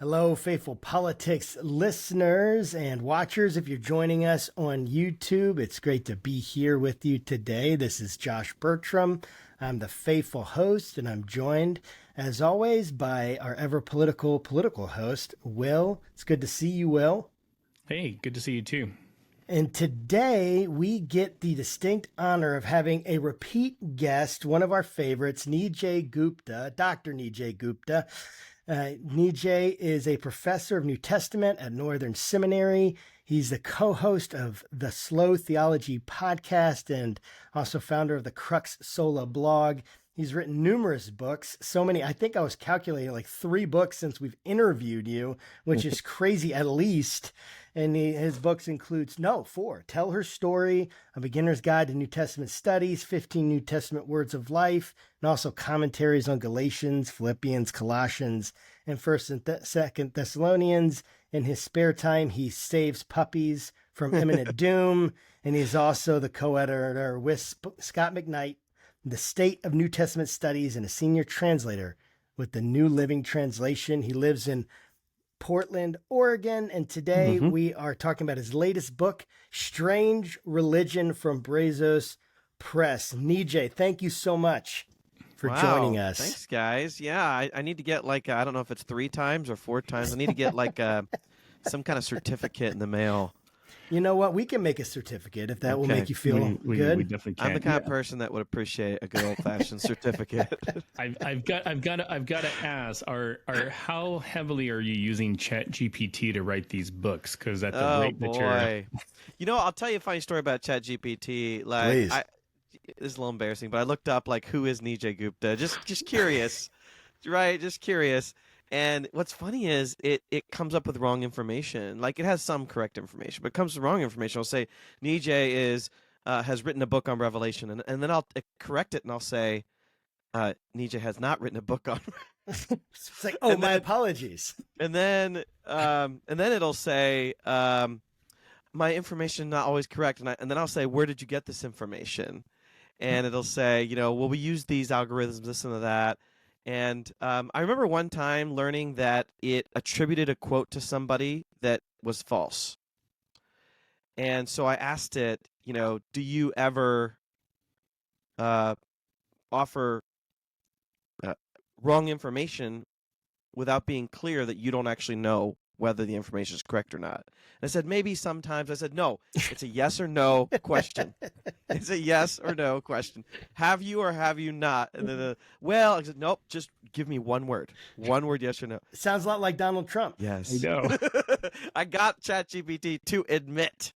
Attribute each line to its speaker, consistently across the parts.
Speaker 1: Hello, faithful politics listeners and watchers. If you're joining us on YouTube, it's great to be here with you today. This is Josh Bertram. I'm the faithful host, and I'm joined, as always, by our ever political host, Will. It's good to see you, Will.
Speaker 2: Hey, good to see you too.
Speaker 1: And today we get the distinct honor of having a repeat guest, one of our favorites, Nijay Gupta, Dr. Nijay Gupta. Nijay is a professor of New Testament at Northern Seminary. He's the co-host of the Slow Theology podcast and also founder of the CruxSola blog. He's written numerous books, so many. I think I was calculating like 3 books since we've interviewed you, which is crazy at least. And his books includes, 4, Tell Her Story, A Beginner's Guide to New Testament Studies, 15 New Testament Words of Life, and also commentaries on Galatians, Philippians, Colossians, and 1st and 2nd Thessalonians. In his spare time, he saves puppies from imminent doom, and he's also the co-editor with Scott McKnight, The State of New Testament Studies, and a senior translator with the New Living Translation. He lives in Portland, Oregon, and today we are talking about his latest book, Strange Religion, from Brazos Press. Nijay, thank you so much for joining us.
Speaker 3: Thanks, guys. Yeah, I need to get like, I don't know if it's 3 times or 4 times. I need to get like some kind of certificate in the mail.
Speaker 1: You know what? We can make a certificate if that will make you feel good.
Speaker 2: We definitely can.
Speaker 3: I'm the kind of person that would appreciate a good old-fashioned certificate.
Speaker 2: I've got to ask, how heavily are you using ChatGPT to write these books? Because at the rate that you're,
Speaker 3: you know, I'll tell you a funny story about ChatGPT. Like,
Speaker 1: Please.
Speaker 3: This is a little embarrassing, but I looked up like, who is Nijay Gupta? Just curious, right? Just curious. And what's funny is it comes up with wrong information. Like, it has some correct information, but it comes with wrong information. I'll say Nijay has written a book on Revelation, and then I'll correct it and I'll say Nijay has not written a book on.
Speaker 1: It's like, my apologies.
Speaker 3: And then it'll say my information not always correct, and then I'll say, where did you get this information? And it'll say, well, we use these algorithms, this and that. And I remember one time learning that it attributed a quote to somebody that was false. And so I asked it, do you ever offer wrong information without being clear that you don't actually know whether the information is correct or not? And I said, maybe sometimes. I said, no, it's a yes or no question. It's a yes or no question. Have you or have you not? And then, I said, nope, just give me one word. One word, yes or no.
Speaker 1: Sounds a lot like Donald Trump.
Speaker 3: Yes.
Speaker 2: I know.
Speaker 3: I got ChatGPT to admit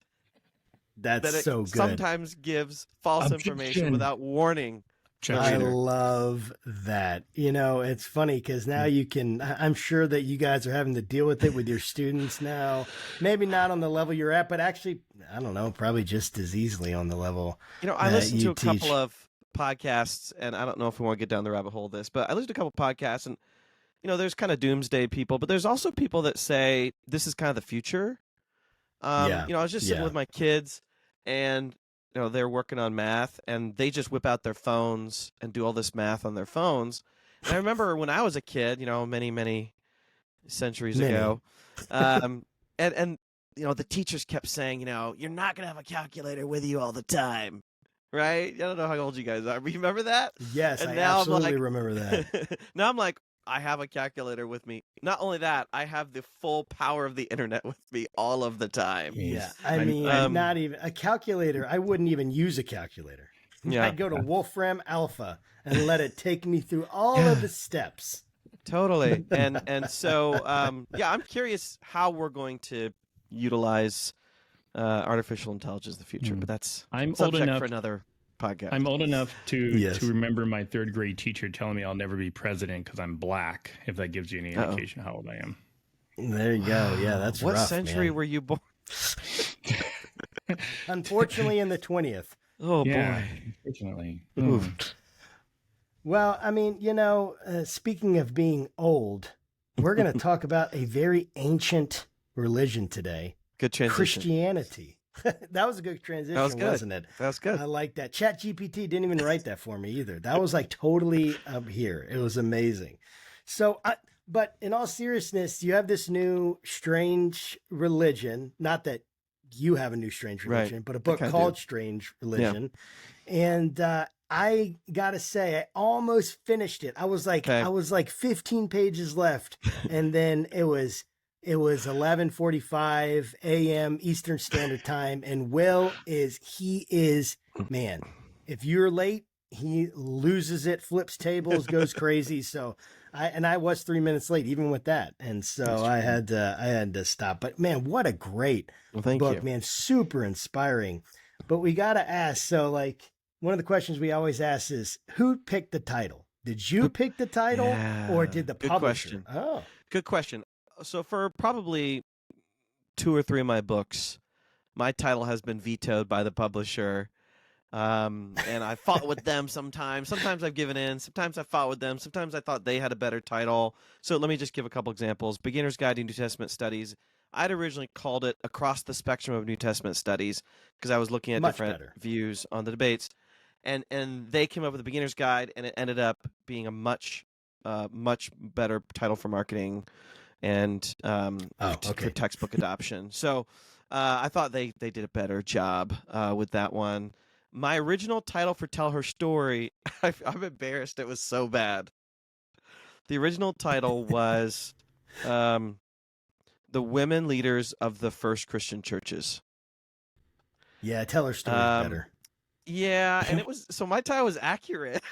Speaker 1: that it
Speaker 3: so good. Sometimes gives false information without warning.
Speaker 1: I love that. It's funny because now you can, I'm sure that you guys are having to deal with it with your students now. Maybe not on the level you're at, but actually, I don't know, probably just as easily on the level.
Speaker 3: I listened to a couple of podcasts, and I don't know if we want to get down the rabbit hole of this, but I listened to a couple of podcasts, and, there's kind of doomsday people, but there's also people that say this is kind of the future. I was just sitting with my kids, and they're working on math, and they just whip out their phones and do all this math on their phones. And I remember when I was a kid, many, many centuries ago, and the teachers kept saying, you're not going to have a calculator with you all the time, right? I don't know how old you guys are. Remember that?
Speaker 1: Yes, and I absolutely remember that.
Speaker 3: Now I'm like, I have a calculator with me. Not only that, I have the full power of the internet with me all of the time.
Speaker 1: Yeah, I mean, not even a calculator. I wouldn't even use a calculator. Yeah. I'd go to Wolfram Alpha and let it take me through all of the steps.
Speaker 3: Totally. And so, I'm curious how we're going to utilize artificial intelligence in the future. But that's subject for another podcast.
Speaker 2: I'm old enough to remember my 3rd grade teacher telling me I'll never be president because I'm black, if that gives you any indication how old I am.
Speaker 1: There you go. Yeah, that's
Speaker 3: what
Speaker 1: rough,
Speaker 3: century were you born?
Speaker 1: Unfortunately, in the 20th.
Speaker 3: Oh, boy.
Speaker 2: Unfortunately.
Speaker 1: Well, I mean, speaking of being old, we're going to talk about a very ancient religion today.
Speaker 3: Good transition.
Speaker 1: Christianity. That was a good transition, wasn't it?
Speaker 3: That was good.
Speaker 1: I like that. ChatGPT didn't even write that for me either. That was like totally up here. It was amazing. So But in all seriousness, you have this new strange religion. Not that you have a new strange religion, but a book called Strange Religion. Yeah. And I gotta say, I almost finished it. I was like 15 pages left, and then it was 11:45 a.m. Eastern Standard Time, and Will is man. If you're late, he loses it, flips tables, goes crazy. So I was 3 minutes late, even with that, and so I had to stop. But man, what a great book, man! Super inspiring. But we gotta ask. So like, one of the questions we always ask is, who picked the title? Did you pick the title, or did the publisher?
Speaker 3: Oh, good question. So for probably 2 or 3 of my books, my title has been vetoed by the publisher. And I fought with them sometimes. Sometimes I've given in. Sometimes I fought with them. Sometimes I thought they had a better title. So let me just give a couple examples. Beginner's Guide to New Testament Studies. I'd originally called it Across the Spectrum of New Testament Studies because I was looking at different views on the debates. And they came up with a beginner's guide, and it ended up being a much better title for marketing and for textbook adoption. So I thought they did a better job with that one. My original title for Tell Her Story, I'm embarrassed. It was so bad. The original title was The Women Leaders of the First Christian Churches.
Speaker 1: Yeah, Tell Her Story better.
Speaker 3: Yeah, and it was, so my title was accurate.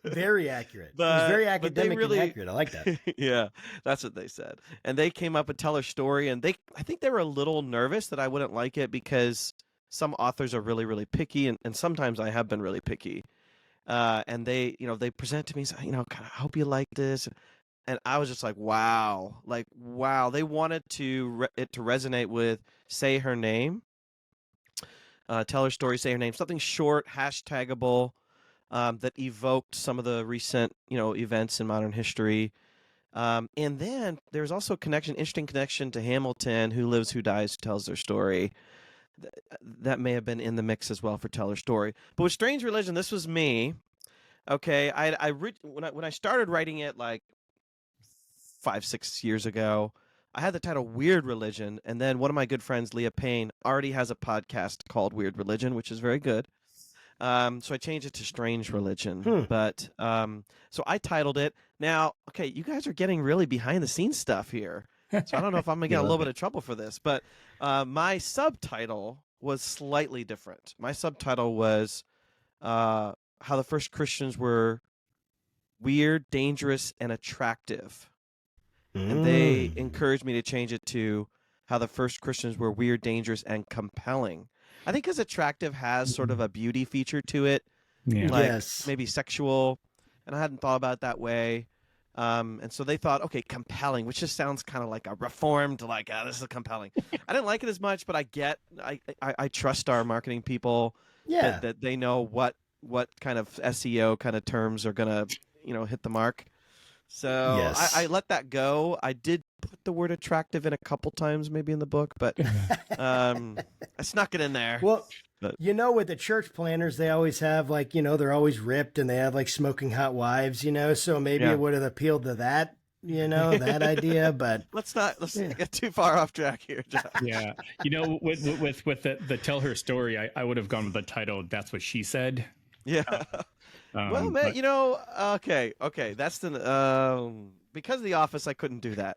Speaker 1: Very accurate. It was very academic and accurate. I like that.
Speaker 3: Yeah, that's what they said. And they came up with Tell Her Story, and I think they were a little nervous that I wouldn't like it because some authors are really, really picky, and sometimes I have been really picky. And they present to me, say, kind of, I hope you like this. And I was just like, wow. They wanted it to resonate with Say Her Name. Tell Her Story, Say Her Name. Something short, hashtagable, that evoked some of the recent, events in modern history. And then there's also interesting connection to Hamilton, Who Lives, Who Dies, Who Tells Their Story. That may have been in the mix as well for Tell Her Story. But with Strange Religion, this was me. Okay, when I started writing it like 5-6 years ago, I had the title Weird Religion, and then one of my good friends, Leah Payne, already has a podcast called Weird Religion, which is very good. So I changed it to Strange Religion. But so I titled it. Now, okay, you guys are getting really behind the scenes stuff here. So I don't know if I'm going to get a little bit of trouble for this, but my subtitle was slightly different. My subtitle was How the First Christians Were Weird, Dangerous, and Attractive. And they encouraged me to change it to How the First Christians Were Weird, Dangerous, and Compelling. I think because attractive has sort of a beauty feature to it, maybe sexual, and I hadn't thought about it that way. And so they thought, okay, compelling, which just sounds kind of like a reformed, this is compelling. I didn't like it as much, but I trust our marketing people that they know what kind of SEO kind of terms are going to, hit the mark. So I let that go. I did put the word attractive in a couple times maybe in the book, but I snuck it in there.
Speaker 1: Well, with the church planners, they always have they're always ripped and they have smoking hot wives, so maybe it would have appealed to that, that idea, but
Speaker 3: let's not get too far off track here, Josh.
Speaker 2: Yeah. With the Tell Her Story, I would have gone with the title, That's What She Said.
Speaker 3: Yeah. Well, man, okay. That's because of The Office, I couldn't do that.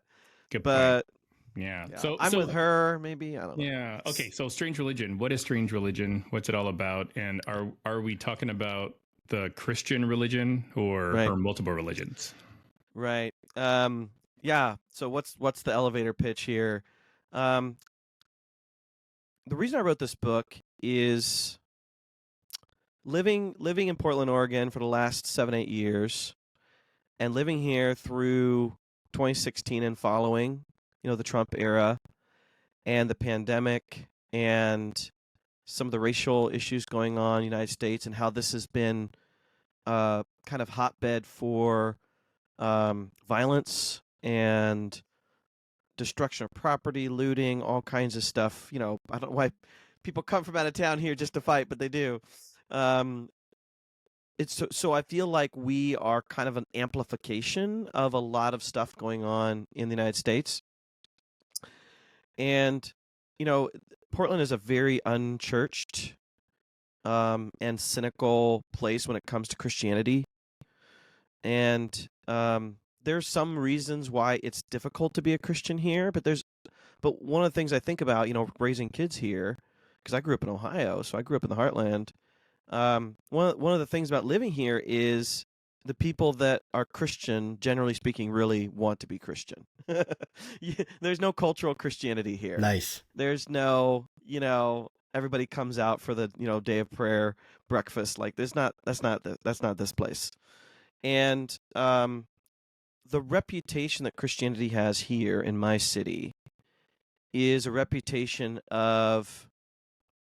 Speaker 2: Good
Speaker 3: but
Speaker 2: point. Yeah.
Speaker 3: So I'm with her, maybe. I don't know.
Speaker 2: Yeah. Okay. So Strange Religion. What is Strange Religion? What's it all about? And are we talking about the Christian religion or multiple religions?
Speaker 3: Right. Yeah. So what's the elevator pitch here? The reason I wrote this book is living in Portland, Oregon for the last 7-8 years, and living here through 2016 and following, the Trump era and the pandemic and some of the racial issues going on in the United States, and how this has been kind of hotbed for violence and destruction of property, looting, all kinds of stuff. I don't know why people come from out of town here just to fight, but they do. so I feel like we are kind of an amplification of a lot of stuff going on in the United States. And, Portland is a very unchurched and cynical place when it comes to Christianity. And there's some reasons why it's difficult to be a Christian here, but one of the things I think about, raising kids here, because I grew up in Ohio, so I grew up in the heartland. One of the things about living here is the people that are Christian, generally speaking, really want to be Christian. There's no cultural Christianity here.
Speaker 1: Nice.
Speaker 3: There's no, everybody comes out for the, day of prayer, breakfast. Like that's not this place. And the reputation that Christianity has here in my city is a reputation of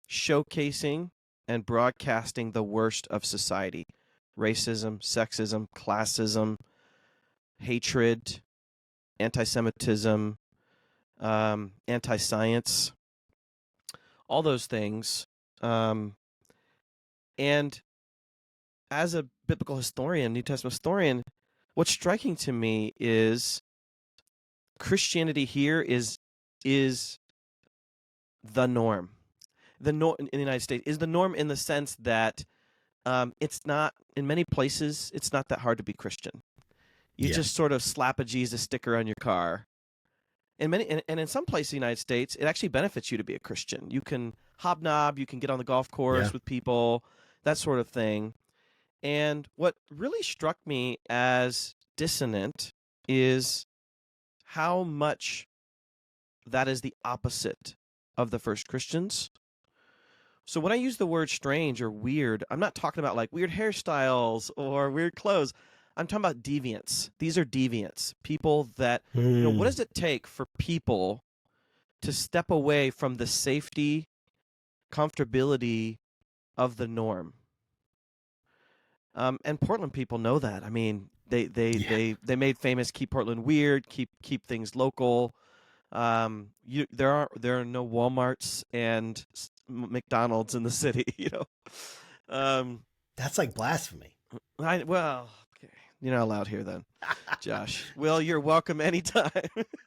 Speaker 3: showcasing and broadcasting the worst of society: racism, sexism, classism, hatred, anti-Semitism, anti-science, all those things. And as a biblical historian, New Testament historian, what's striking to me is Christianity here is the norm. The norm in the United States is the norm in the sense that it's not, in many places, it's not that hard to be Christian. You just sort of slap a Jesus sticker on your car. And in some places in the United States, it actually benefits you to be a Christian. You can hobnob, you can get on the golf course with people, that sort of thing. And what really struck me as dissonant is how much that is the opposite of the first Christians. So when I use the word strange or weird, I'm not talking about like weird hairstyles or weird clothes. I'm talking about deviants. These are deviants. People that, what does it take for people to step away from the safety, comfortability of the norm? And Portland people know that. I mean, they made famous keep Portland weird, keep things local. There are no Walmarts and McDonald's in the city,
Speaker 1: That's like blasphemy.
Speaker 3: Okay. You're not allowed here then, Josh. Well, you're welcome anytime.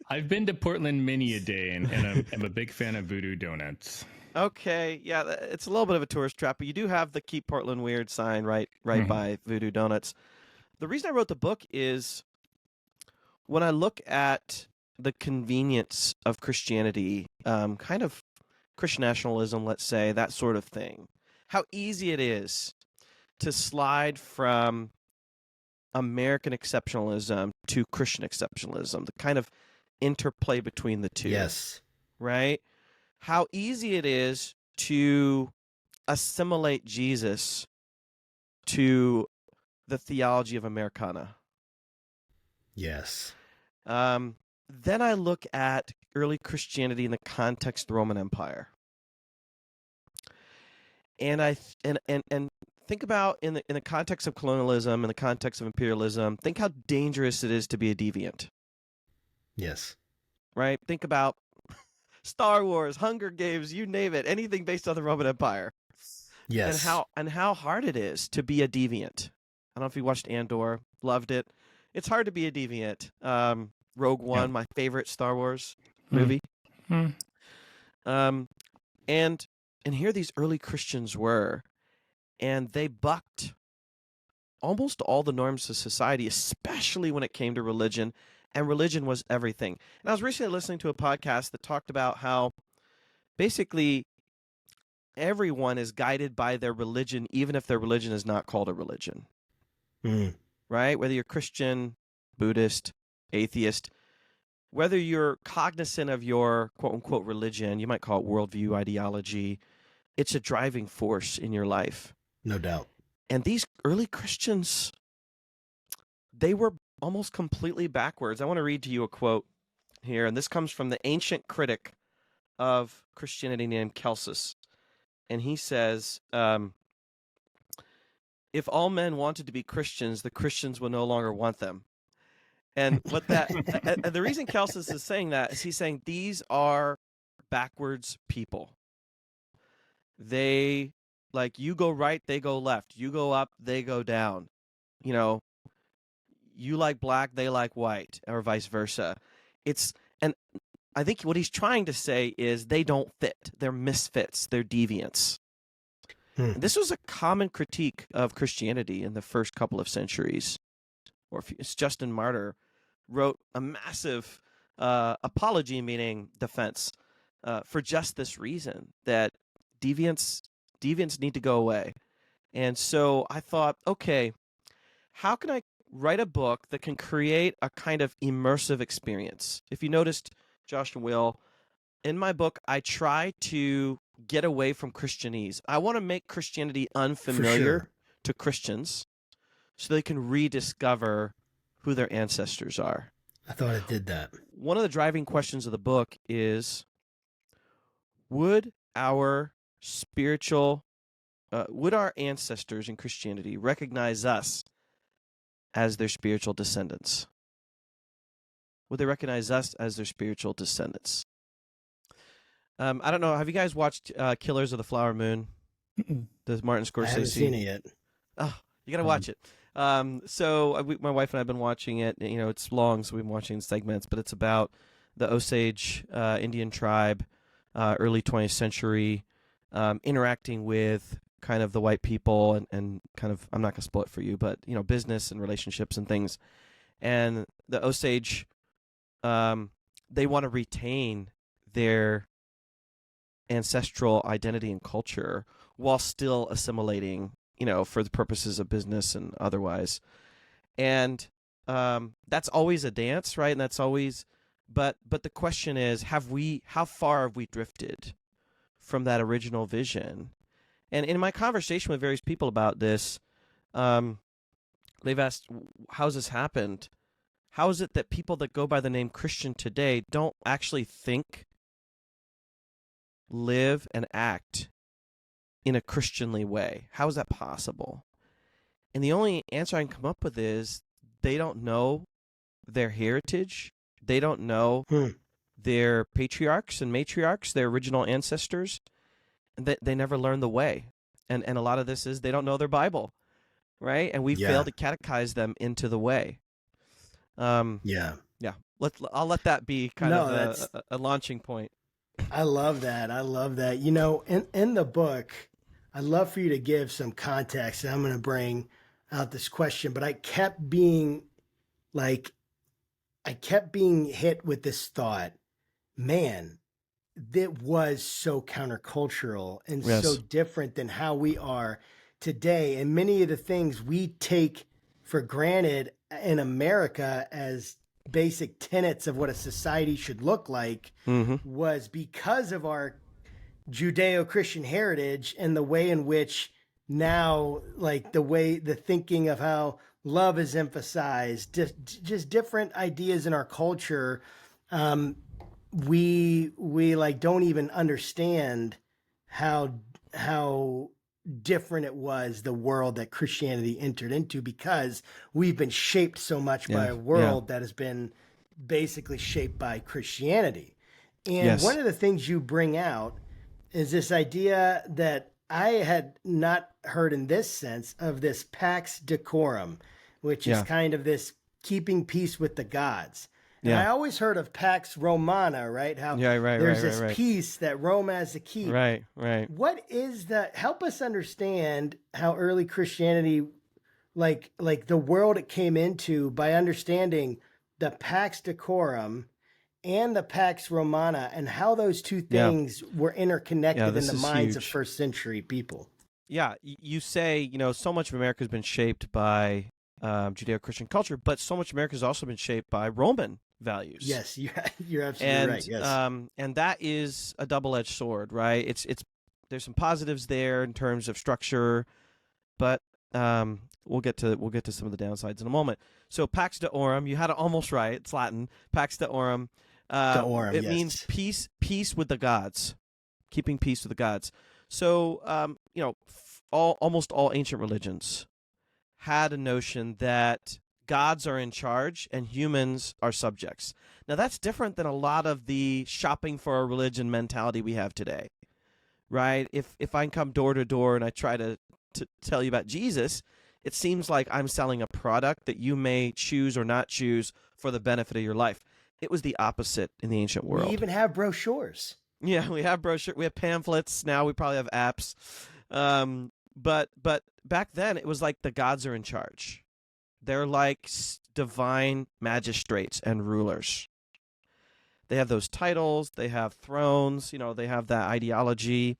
Speaker 2: I've been to Portland many a day, and I'm a big fan of Voodoo Donuts.
Speaker 3: Okay, yeah, it's a little bit of a tourist trap, but you do have the Keep Portland Weird sign right by Voodoo Donuts. The reason I wrote the book is when I look at the convenience of Christianity, kind of Christian nationalism, let's say, that sort of thing, how easy it is to slide from American exceptionalism to Christian exceptionalism, the kind of interplay between the two.
Speaker 1: Yes.
Speaker 3: Right? How easy it is to assimilate Jesus to the theology of Americana.
Speaker 1: Yes.
Speaker 3: Then I look at early Christianity in the context of the Roman Empire. And I think about in the context of colonialism, in the context of imperialism, think how dangerous it is to be a deviant.
Speaker 1: Yes.
Speaker 3: Right? Think about Star Wars, Hunger Games, you name it, anything based on the Roman Empire.
Speaker 1: Yes.
Speaker 3: And how hard it is to be a deviant. I don't know if you watched Andor, loved it. It's hard to be a deviant. Rogue One, my favorite Star Wars movie. And here these early Christians were, and they bucked almost all the norms of society, especially when it came to religion, and religion was everything. And I was recently listening to a podcast that talked about how basically everyone is guided by their religion, even if their religion is not called a religion. Right? Whether you're Christian, Buddhist, atheist, whether you're cognizant of your quote-unquote religion, you might call it worldview, ideology, it's a driving force in your life.
Speaker 1: No doubt.
Speaker 3: And these early Christians, they were almost completely backwards. I want to read to you a quote here, and this comes from the ancient critic of Christianity named Celsus. And he says, if all men wanted to be Christians, the Christians would no longer want them. And what and the reason Celsus is saying that is he's saying these are backwards people. They Like, you go right, they go left. You go up, they go down. You know, you like black, they like white, or vice versa. And I think what he's trying to say is they don't fit. They're misfits. They're deviants. And this was a common critique of Christianity in the first couple of centuries. Justin Martyr wrote a massive apology, meaning defense, for just this reason, that deviants need to go away. And so I thought, okay, how can I write a book that can create a kind of immersive experience? If you noticed, Josh and Will, in my book, I try to get away from Christianese. I want to make Christianity unfamiliar to Christians so they can rediscover who their ancestors are.
Speaker 1: I thought it did that.
Speaker 3: One of the driving questions of the book is, would our ancestors in Christianity recognize us as their spiritual descendants? Would they recognize us as their spiritual descendants? I don't know. Have you guys watched Killers of the Flower Moon? The Martin Scorsese.
Speaker 1: I haven't seen it yet.
Speaker 3: Oh, you got to watch it. So my wife and I have been watching it. You know, it's long, so we've been watching segments, but it's about the Osage Indian tribe, early 20th century, interacting with kind of the white people and kind of, I'm not going to spoil it for you, but, you know, business and relationships and things. And the Osage, they want to retain their ancestral identity and culture while still assimilating, you know, for the purposes of business and otherwise. And that's always a dance, right? And that's always, but the question is, how far have we drifted from that original vision? And in my conversation with various people about this, they've asked, how's this happened? How is it that people that go by the name Christian today don't actually think, live, and act in a Christianly way? How is that possible? And the only answer I can come up with is they don't know their heritage. They don't know their patriarchs and matriarchs, their original ancestors. And they never learned the way. And a lot of this is they don't know their Bible, right? And we fail to catechize them into the way. Yeah. I'll let that be kind of a launching point.
Speaker 1: I love that. You know, in the book, I'd love for you to give some context, and I'm going to bring out this question, but I kept being hit with this thought, man, that was so countercultural and so different than how we are today. And many of the things we take for granted in America as basic tenets of what a society should look like was because of our Judeo-Christian heritage and the way in which now, like the thinking of how love is emphasized, just different ideas in our culture. We like don't even understand how different it was, the world that Christianity entered into, because we've been shaped so much by a world that has been basically shaped by Christianity. And one of the things you bring out is this idea that I had not heard in this sense of this pax decorum, which is kind of this keeping peace with the gods. And I always heard of Pax Romana, right? How there's this peace that Rome has to keep.
Speaker 3: Right.
Speaker 1: What is that? Help us understand how early Christianity, like the world it came into, by understanding the Pax Decorum and the Pax Romana, and how those two things were interconnected in the minds of first century people.
Speaker 3: Yeah, you say, you know, so much of America has been shaped by Judeo-Christian culture, but so much of America has also been shaped by Roman values.
Speaker 1: Yes, you're absolutely right. Yes.
Speaker 3: And that is a double-edged sword, right? It's there's some positives there in terms of structure, but we'll get to some of the downsides in a moment. So Pax Deorum, you had it almost right. It's Latin. Pax Deorum. It means peace with the gods, keeping peace with the gods. So you know, almost all ancient religions had a notion that gods are in charge and humans are subjects. Now, that's different than a lot of the shopping for a religion mentality we have today, right? If I come door to door and I try to tell you about Jesus, it seems like I'm selling a product that you may choose or not choose for the benefit of your life. It was the opposite in the ancient world.
Speaker 1: We even have brochures.
Speaker 3: Yeah, we have brochures. We have pamphlets. Now we probably have apps. But back then, it was like the gods are in charge. They're like divine magistrates and rulers. They have those titles. They have thrones. They have that ideology.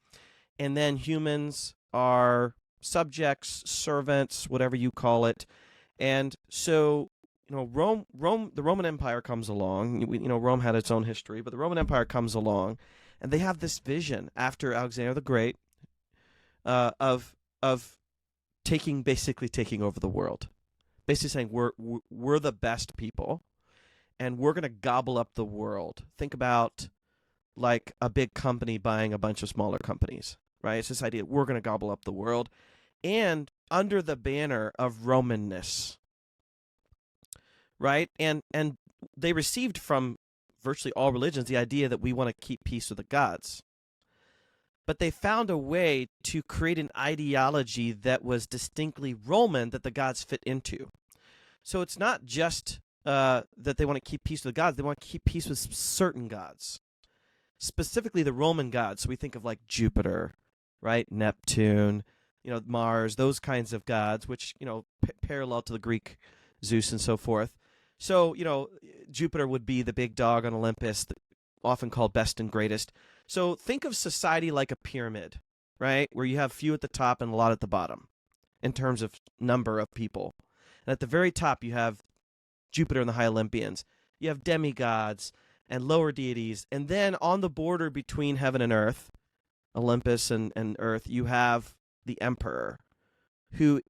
Speaker 3: And then humans are subjects, servants, whatever you call it. And so, Rome, the Roman Empire comes along. Rome had its own history, but the Roman Empire comes along, and they have this vision after Alexander the Great of basically taking over the world, basically saying we're the best people, and we're going to gobble up the world. Think about like a big company buying a bunch of smaller companies, right? It's this idea we're going to gobble up the world, and under the banner of Romanness, right? And they received from virtually all religions the idea that we want to keep peace with the gods. But they found a way to create an ideology that was distinctly Roman that the gods fit into. So it's not just that they want to keep peace with the gods. They want to keep peace with certain gods, specifically the Roman gods. So we think of like Jupiter, right? Neptune, Mars, those kinds of gods, which, parallel to the Greek Zeus and so forth. So, Jupiter would be the big dog on Olympus, often called best and greatest. So think of society like a pyramid, right? Where you have few at the top and a lot at the bottom in terms of number of people. And at the very top, you have Jupiter and the high Olympians. You have demigods and lower deities. And then on the border between heaven and earth, Olympus and earth, you have the emperor, who,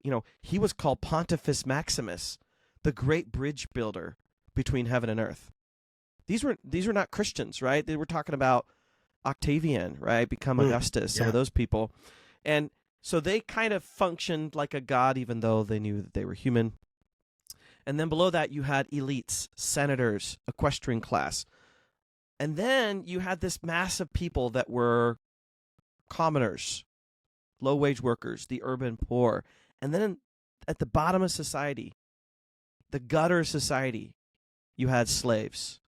Speaker 3: he was called Pontifex Maximus, the great bridge builder between heaven and earth. These were not Christians, right? They were talking about Octavian, right? Become Augustus, some of those people. And so they kind of functioned like a god, even though they knew that they were human. And then below that, you had elites, senators, equestrian class. And then you had this mass of people that were commoners, low-wage workers, the urban poor. And then at the bottom of society, the gutter society, you had slaves,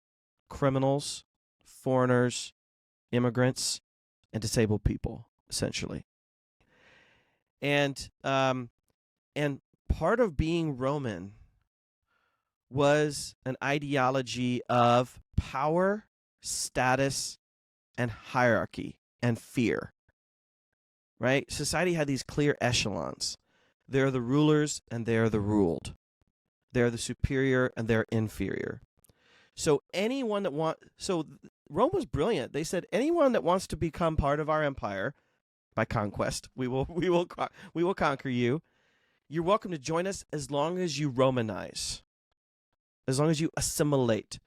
Speaker 3: criminals, foreigners, immigrants, and disabled people, essentially. And part of being Roman was an ideology of power, status, and hierarchy and fear. Right? Society had these clear echelons. They're the rulers and they're the ruled. They're the superior and they're inferior. So Rome was brilliant. They said anyone that wants to become part of our empire by conquest, we will conquer you. You're welcome to join us as long as you Romanize, as long as you assimilate.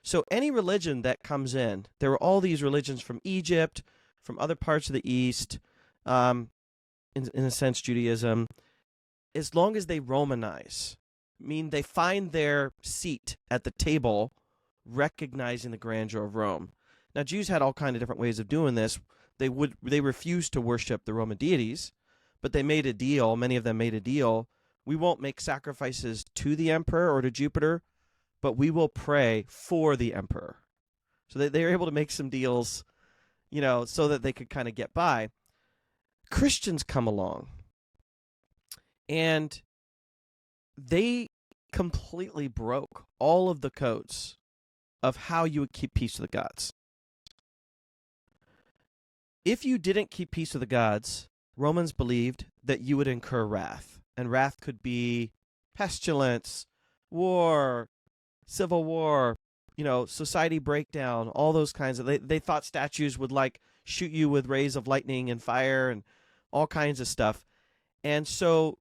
Speaker 3: So any religion that comes in, there were all these religions from Egypt, from other parts of the East, in a sense Judaism, as long as they Romanize, mean they find their seat at the table recognizing the grandeur of Rome. Now, Jews had all kinds of different ways of doing this. They refused to worship the Roman deities, but they made a deal. Many of them made a deal. We won't make sacrifices to the emperor or to Jupiter, but we will pray for the emperor. So they were able to make some deals, so that they could kind of get by. Christians come along, and they completely broke all of the codes of how you would keep peace with the gods. If you didn't keep peace with the gods, Romans believed that you would incur wrath. And wrath could be pestilence, war, civil war, society breakdown, all those kinds of... They thought statues would, shoot you with rays of lightning and fire and all kinds of stuff. And so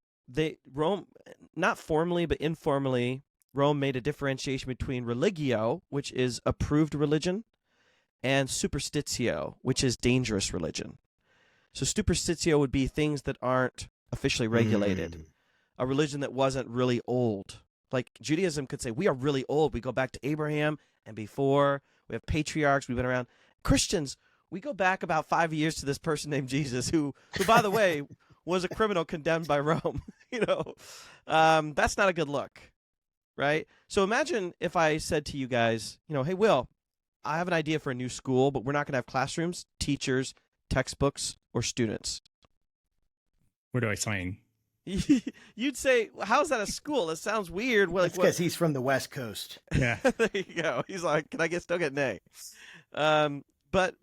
Speaker 3: Rome, not formally but informally, Rome made a differentiation between religio, which is approved religion, and superstitio, which is dangerous religion. So superstitio would be things that aren't officially regulated. A religion that wasn't really old. Like Judaism could say, we are really old. We go back to Abraham and before. We have patriarchs. We've been around. Christians, we go back about 5 years to this person named Jesus, who by the way, was a criminal condemned by Rome. That's not a good look, right? So imagine if I said to you guys, hey, Will, I have an idea for a new school, but we're not going to have classrooms, teachers, textbooks, or students.
Speaker 2: Where do I sign?
Speaker 3: You'd say, how's that a school? That sounds weird. Well,
Speaker 1: that's because he's from the West Coast.
Speaker 2: Yeah.
Speaker 3: There you go. He's like, can I still get an A? But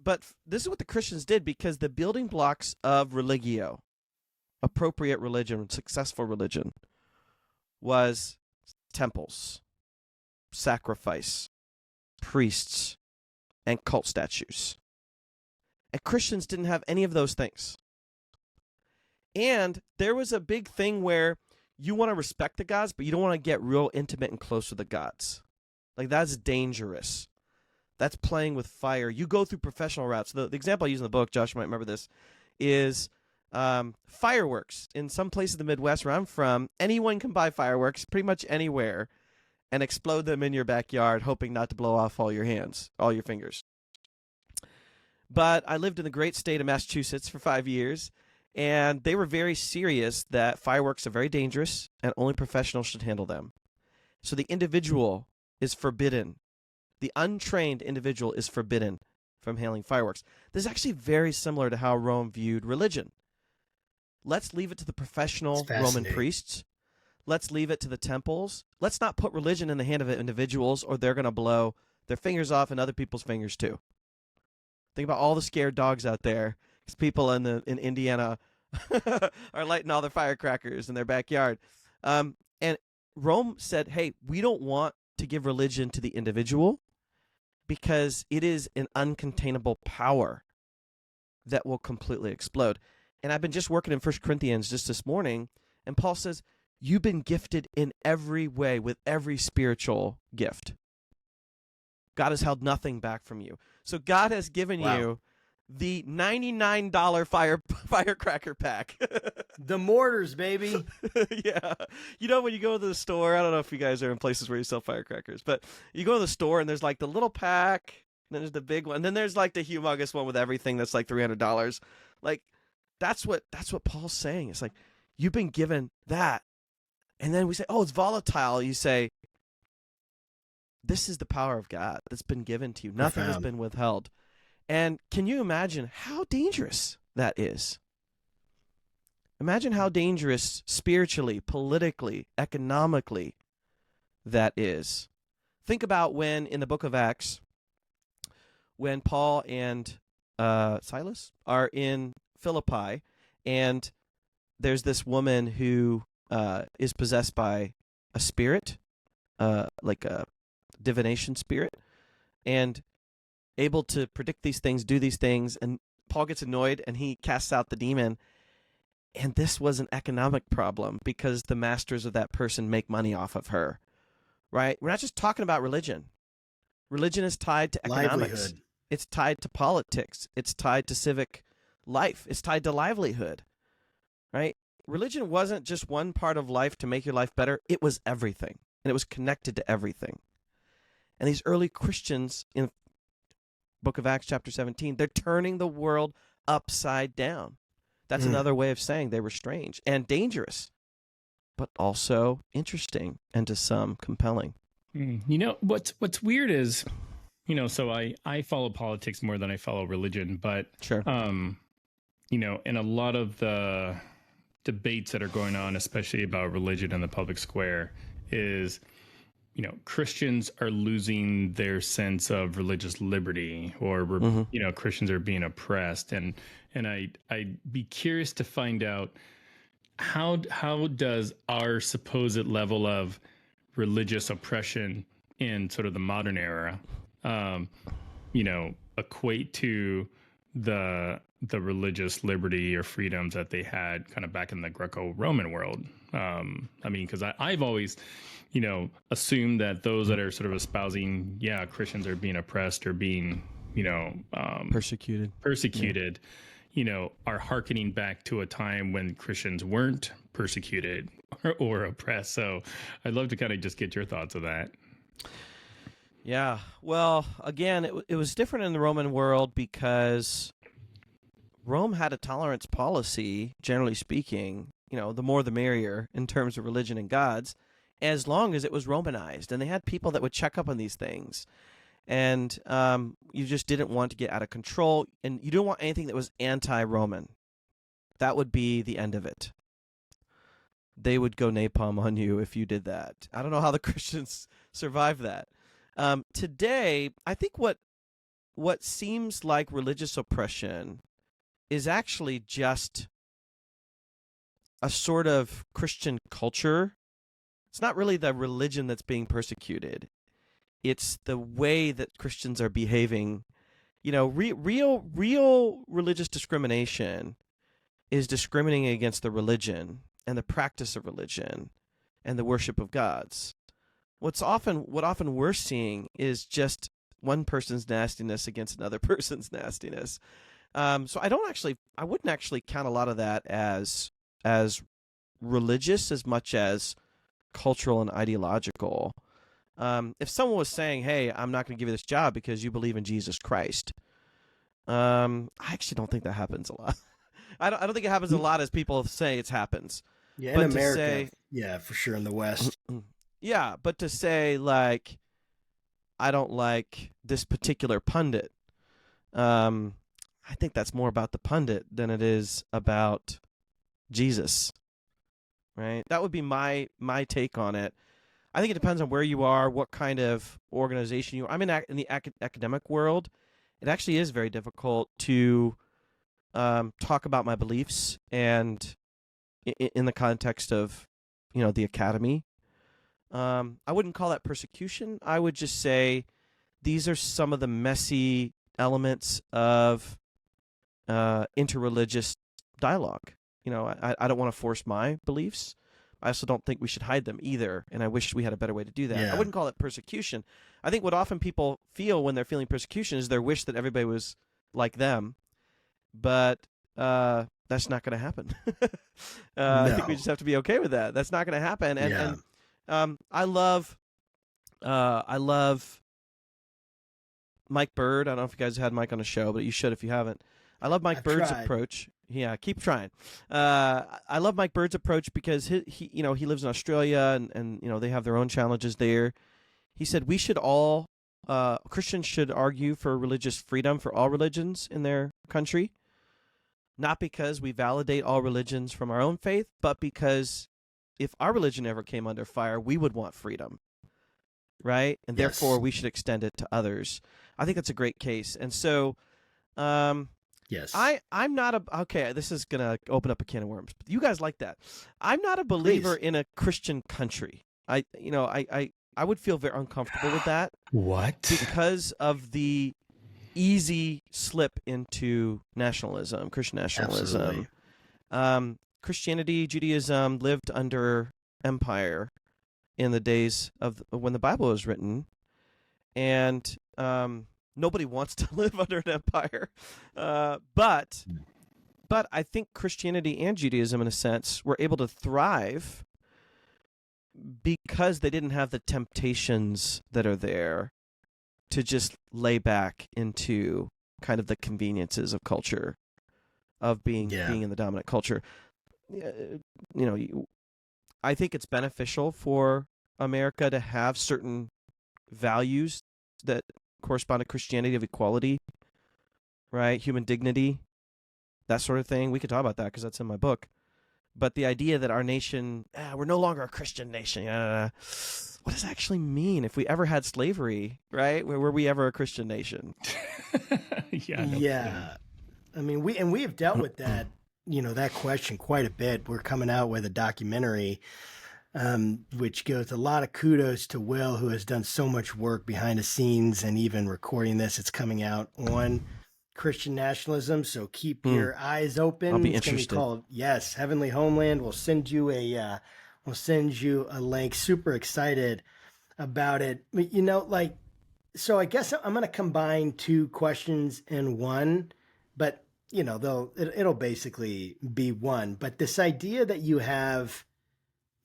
Speaker 3: this is what the Christians did, because the building blocks of religio, appropriate religion, successful religion, was temples, sacrifice, priests, and cult statues. And Christians didn't have any of those things. And there was a big thing where you want to respect the gods, but you don't want to get real intimate and close with the gods. Like, that's dangerous. That's playing with fire. You go through professional routes. The example I use in the book, Josh might remember this, is fireworks. In some places in the Midwest where I'm from, anyone can buy fireworks pretty much anywhere and explode them in your backyard, hoping not to blow off all your fingers. But I lived in the great state of Massachusetts for 5 years, and they were very serious that fireworks are very dangerous and only professionals should handle them. So the individual is forbidden. The untrained individual is forbidden from handling fireworks. This is actually very similar to how Rome viewed religion. Let's leave it to the professional Roman priests. Let's leave it to the temples. Let's not put religion in the hand of individuals, or they're going to blow their fingers off and other people's fingers too. Think about all the scared dogs out there, because people in Indiana are lighting all their firecrackers in their backyard. And Rome said, hey, we don't want to give religion to the individual, because it is an uncontainable power that will completely explode. And I've been just working in 1 Corinthians just this morning, and Paul says, you've been gifted in every way with every spiritual gift. God has held nothing back from you. So God has given you the $99 firecracker pack.
Speaker 1: The mortars, baby.
Speaker 3: Yeah. When you go to the store, I don't know if you guys are in places where you sell firecrackers, but you go to the store and there's like the little pack, and then there's the big one, and then there's like the humongous one with everything that's like $300. Like, that's what Paul's saying. It's like, you've been given that. And then we say, oh, it's volatile. You say, this is the power of God that's been given to you. Nothing has been withheld. And can you imagine how dangerous that is? Imagine how dangerous spiritually, politically, economically that is. Think about when, in the book of Acts, when Paul and Silas are in Philippi, and there's this woman who is possessed by a spirit, like a divination spirit, and able to predict these things, do these things, and Paul gets annoyed and he casts out the demon. And this was an economic problem because the masters of that person make money off of her, right? We're not just talking about religion. Religion is tied to economics.
Speaker 1: Livelihood.
Speaker 3: It's tied to politics. It's tied to civic life. It's tied to livelihood, right? Religion wasn't just one part of life to make your life better. It was everything, and it was connected to everything. And these early Christians in Book of Acts chapter 17, they're turning the world upside down. That's another way of saying they were strange and dangerous, but also interesting and to some compelling.
Speaker 2: What's weird is, so I follow politics more than I follow religion, but
Speaker 3: sure.
Speaker 2: In a lot of the debates that are going on, especially about religion in the public square, is Christians are losing their sense of religious liberty, or Christians are being oppressed, and I'd be curious to find out how does our supposed level of religious oppression in sort of the modern era, equate to the religious liberty or freedoms that they had kind of back in the Greco-Roman world. Because I've always assumed that those that are sort of espousing, Christians are being oppressed or being,
Speaker 3: persecuted,
Speaker 2: are hearkening back to a time when Christians weren't persecuted or oppressed. So I'd love to kind of just get your thoughts of that.
Speaker 3: Yeah. Well, again, it was different in the Roman world because Rome had a tolerance policy, generally speaking, the more the merrier in terms of religion and gods, as long as it was Romanized. And they had people that would check up on these things. And you just didn't want to get out of control. And you didn't want anything that was anti-Roman. That would be the end of it. They would go napalm on you if you did that. I don't know how the Christians survived that. Today, I think what seems like religious oppression is actually just a sort of Christian culture. It's not really the religion that's being persecuted. It's the way that Christians are behaving. Real religious discrimination is discriminating against the religion and the practice of religion and the worship of gods. What often we're seeing is just one person's nastiness against another person's nastiness. So I wouldn't actually count a lot of that as religious as much as cultural and ideological. If someone was saying, "Hey, I'm not going to give you this job because you believe in Jesus Christ," I actually don't think that happens a lot. I don't think it happens a lot as people say it happens.
Speaker 1: Yeah,
Speaker 3: but
Speaker 1: in America, yeah, for sure in the West.
Speaker 3: Yeah, but to say like, I don't like this particular pundit, I think that's more about the pundit than it is about Jesus, right? That would be my take on it. I think it depends on where you are, what kind of organization you are. I'm in the academic world. It actually is very difficult to talk about my beliefs and in the context of, the academy. I wouldn't call that persecution. I would just say these are some of the messy elements of interreligious dialogue. I don't want to force my beliefs. I also don't think we should hide them either, and I wish we had a better way to do that.
Speaker 1: Yeah.
Speaker 3: I wouldn't call it persecution. I think what often people feel when they're feeling persecution is their wish that everybody was like them, but that's not going to happen.
Speaker 1: No.
Speaker 3: I think we just have to be okay with that. That's not going to happen. And I love Mike Bird. I don't know if you guys had Mike on the show, but you should if you haven't. I love Mike Bird's approach. Yeah, keep trying. I love Mike Bird's approach because he lives in Australia and they have their own challenges there. He said we should all Christians should argue for religious freedom for all religions in their country, not because we validate all religions from our own faith, but because if our religion ever came under fire, we would want freedom, right? And therefore we should extend it to others. I think that's a great case. And so
Speaker 1: yes,
Speaker 3: I'm not okay, this is going to open up a can of worms. But you guys like that. I'm not a believer in a Christian country. I would feel very uncomfortable with that.
Speaker 1: What?
Speaker 3: Because of the easy slip into nationalism, Christian nationalism.
Speaker 1: Absolutely.
Speaker 3: Christianity, Judaism lived under empire in the days of when the Bible was written, and nobody wants to live under an empire. But I think Christianity and Judaism, in a sense, were able to thrive because they didn't have the temptations that are there to just lay back into kind of the conveniences of culture, of being in the dominant culture. I think it's beneficial for America to have certain values that correspond to Christianity, of equality, right? Human dignity, that sort of thing. We could talk about that because that's in my book. But the idea that our nation, we're no longer a Christian nation. What does that actually mean? If we ever had slavery, right? Were we ever a Christian nation?
Speaker 1: Yeah. I mean, we have dealt with that, that question quite a bit. We're coming out with a documentary, which gives a lot of kudos to Will, who has done so much work behind the scenes and even recording this. It's coming out on Christian nationalism, so keep your eyes open.
Speaker 3: I'll be
Speaker 1: it's
Speaker 3: interested.
Speaker 1: Gonna be called Heavenly Homeland. We'll send you a link. Super excited about it. So I guess I'm going to combine two questions in one, but it'll basically be one. But this idea that you have,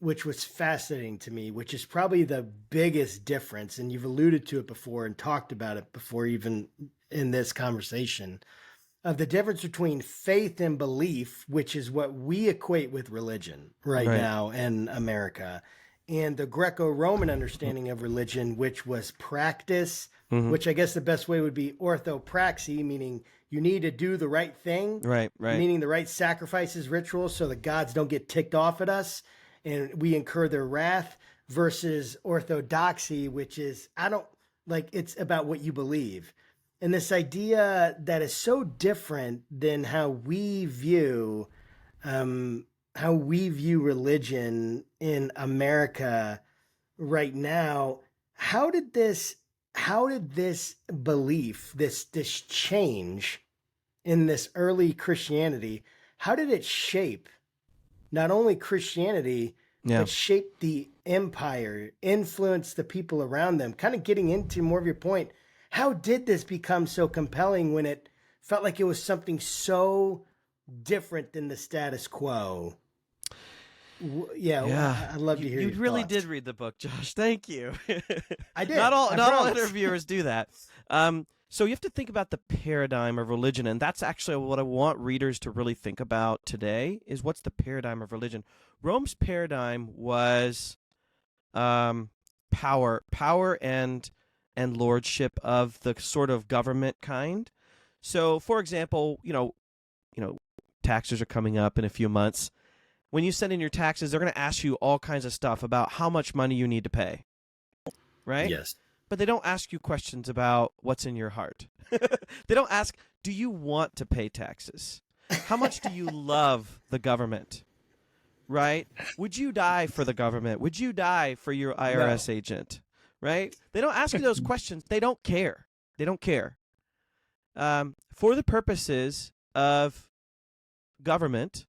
Speaker 1: which was fascinating to me, which is probably the biggest difference. And you've alluded to it before and talked about it before, even in this conversation, of the difference between faith and belief, which is what we equate with religion right now in America, and the Greco-Roman understanding of religion, which was practice, which I guess the best way would be orthopraxy, meaning you need to do the right thing, meaning the right sacrifices, rituals, so the gods don't get ticked off at us and we incur their wrath, versus orthodoxy, which is, it's about what you believe. And this idea that is so different than how we view religion in America right now. How did this belief, this change in this early Christianity, how did it shape not only Christianity, but shape the empire, influence the people around them? Kind of getting into more of your point, how did this become so compelling when it felt like it was something so different than the status quo? I'd love to hear
Speaker 3: you.
Speaker 1: You
Speaker 3: really did read the book, Josh. Thank you.
Speaker 1: I did.
Speaker 3: Not all interviewers do that. So you have to think about the paradigm of religion, and that's actually what I want readers to really think about today, is what's the paradigm of religion. Rome's paradigm was power and lordship of the sort of government kind. So, for example, taxes are coming up in a few months. When you send in your taxes, they're going to ask you all kinds of stuff about how much money you need to pay, right?
Speaker 1: Yes.
Speaker 3: But they don't ask you questions about what's in your heart. They don't ask, do you want to pay taxes? How much do you love the government, right? Would you die for the government? Would you die for your IRS agent, right? They don't ask you those questions. They don't care. They don't care. For the purposes of government,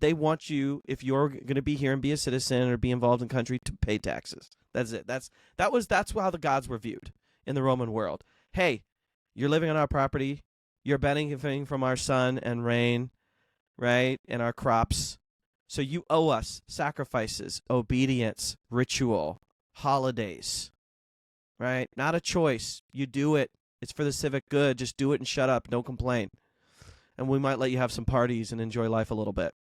Speaker 3: they want you, if you're going to be here and be a citizen or be involved in country, to pay taxes. That's it. That's how the gods were viewed in the Roman world. Hey, you're living on our property. You're benefiting from our sun and rain, right, and our crops. So you owe us sacrifices, obedience, ritual, holidays, right? Not a choice. You do it. It's for the civic good. Just do it and shut up. Don't complain. And we might let you have some parties and enjoy life a little bit.